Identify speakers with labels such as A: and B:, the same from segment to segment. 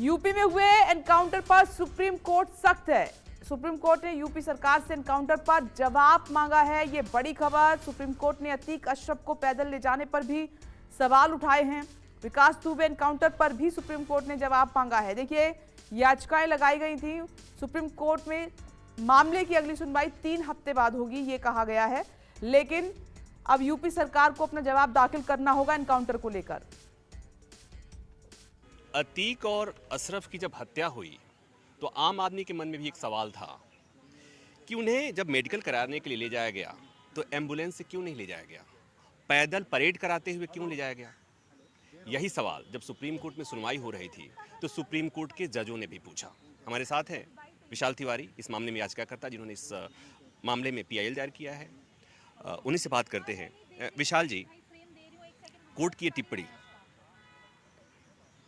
A: UP में हुए encounter पर सुप्रीम कोर्ट सख्त है। सुप्रीम कोर्ट ने यूपी सरकार से एनकाउंटर पर जवाब मांगा है। ये बड़ी खबर। सुप्रीम कोर्ट ने अतीक अशरफ को पैदल ले जाने पर भी सवाल उठाए हैं। विकास दुबे एनकाउंटर पर भी सुप्रीम कोर्ट ने जवाब मांगा है। देखिए, याचिकाएं लगाई गई थी सुप्रीम कोर्ट में। मामले की अगली सुनवाई 3 हफ्ते बाद होगी, ये कहा गया है। लेकिन अब यूपी सरकार को अपना जवाब दाखिल करना होगा एनकाउंटर को लेकर।
B: अतीक और अशरफ की जब हत्या हुई तो आम आदमी के मन में भी एक सवाल था कि उन्हें जब मेडिकल कराने के लिए ले जाया गया तो एम्बुलेंस से क्यों नहीं ले जाया गया, पैदल परेड कराते हुए क्यों ले जाया गया। यही सवाल जब सुप्रीम कोर्ट में सुनवाई हो रही थी तो सुप्रीम कोर्ट के जजों ने भी पूछा। हमारे साथ हैं विशाल तिवारी, इस मामले में याचिकाकर्ता, जिन्होंने इस मामले में PIL दायर किया है। उन्हीं से बात करते हैं। विशाल जी, कोर्ट की ये टिप्पणी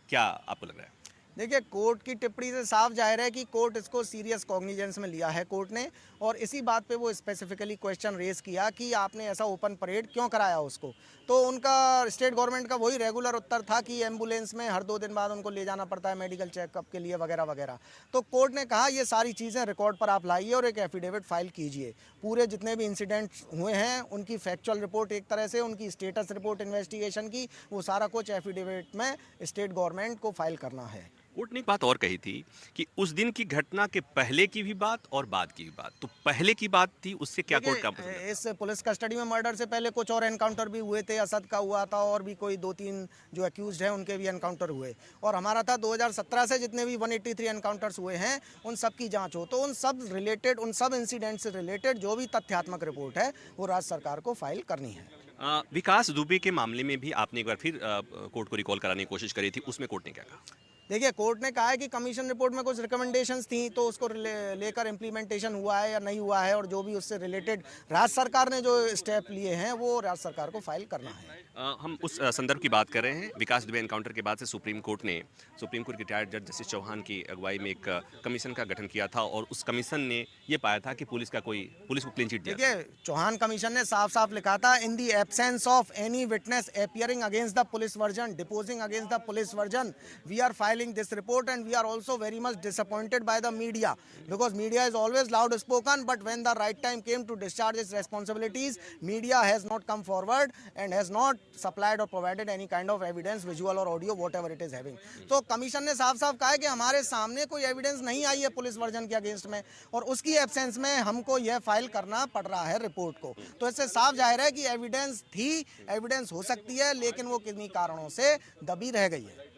B: क्या आपको लग रहा है?
C: देखिए, कोर्ट की टिप्पणी से साफ जाहिर है कि कोर्ट इसको सीरियस कॉग्निजेंस में लिया है कोर्ट ने, और इसी बात पे वो स्पेसिफिकली क्वेश्चन रेज किया कि आपने ऐसा ओपन परेड क्यों कराया उसको। तो उनका स्टेट गवर्नमेंट का वही रेगुलर उत्तर था कि एम्बुलेंस में हर 2 दिन बाद उनको ले जाना पड़ता है मेडिकल चेकअप के लिए वगैरह वगैरह। तो कोर्ट ने कहा ये सारी चीज़ें रिकॉर्ड पर आप लाइए और एक एफिडेविट फाइल कीजिए। पूरे जितने भी इंसिडेंट्स हुए हैं उनकी फैक्चुअल रिपोर्ट, एक तरह से उनकी स्टेटस रिपोर्ट इन्वेस्टिगेशन की, वो सारा कुछ एफिडेविट में स्टेट गवर्नमेंट को फाइल करना है।
B: कोर्ट ने एक बात और कही थी कि उस दिन की घटना के पहले की भी बात और बाद की भी बात। तो पहले की बात थी, उससे क्या कोर्ट का मतलब है?
C: इस पुलिस कस्टडी में मर्डर से पहले कुछ और एनकाउंटर भी हुए थे। असद का हुआ था और भी कोई 2-3 जो एक्यूज हैं उनके भी एनकाउंटर हुए, और हमारा था 2017 से जितने भी 183 एनकाउंटर्स हुए हैं उन सब की जांच हो। तो उन सब रिलेटेड, उन सब इंसिडेंट से रिलेटेड जो भी तथ्यात्मक रिपोर्ट है वो राज्य सरकार को फाइल करनी है।
B: विकास दुबे के मामले में भी आपने एक बार फिर कोर्ट को रिकॉल कराने की कोशिश करी थी, उसमें कोर्ट ने क्या कहा?
C: देखिए, कोर्ट ने कहा है कि कमीशन रिपोर्ट में कुछ रिकमेंडेशंस थी, तो उसको लेकर इम्प्लीमेंटेशन हुआ है या नहीं हुआ है, और जो भी उससे रिलेटेड राज्य सरकार ने जो स्टेप लिए हैं वो राज्य सरकार को फाइल करना है।
B: हम उस संदर्भ की बात कर रहे हैं। विकास दुबे एनकाउंटर के बाद से सुप्रीम कोर्ट के रिटायर्ड जज जस्टिस चौहान की अगुवाई में एक कमीशन का गठन किया था, और उस कमीशन ने ये पाया था कि पुलिस को क्लीन चिट दिया।
C: देखिए, चौहान कमीशन ने साफ साफ लिखा था, in the absence of any witness appearing against the police version, deposing against the police version, we are filing this report, and we are also very much disappointed by the media, because media is always loud spoken, but when the right time came to discharge its responsibilities, media has not come forward and has not supplied or provided any kind of evidence, visual or audio, whatever it is having. तो commission ने साफ साफ कहा है कि हमारे सामने कोई एविडेंस नहीं आई है पुलिस वर्जन के अगेंस्ट में, और उसकी एब्सेंस में हमको यह फाइल करना पड़ रहा है रिपोर्ट को। तो इससे साफ जाहिर है कि एविडेंस थी, एविडेंस हो सकती है, लेकिन वो किन्हीं कारणों से दबी रह गई है।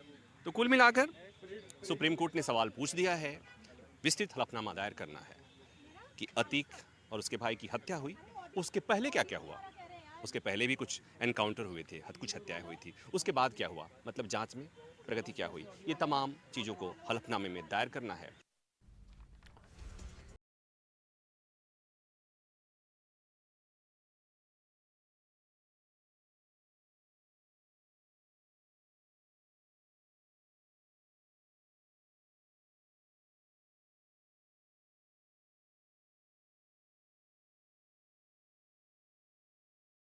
B: तो कुल मिलाकर सुप्रीम कोर्ट ने सवाल पूछ दिया है, विस्तृत हलफनामा दायर करना है कि अतीक और उसके भाई की हत्या हुई, उसके पहले क्या क्या हुआ। उसके पहले भी कुछ एनकाउंटर हुए थे, कुछ हत्याएं हुई थी, उसके बाद क्या हुआ, मतलब जांच में प्रगति क्या हुई, ये तमाम चीज़ों को हलफनामे में दायर करना है।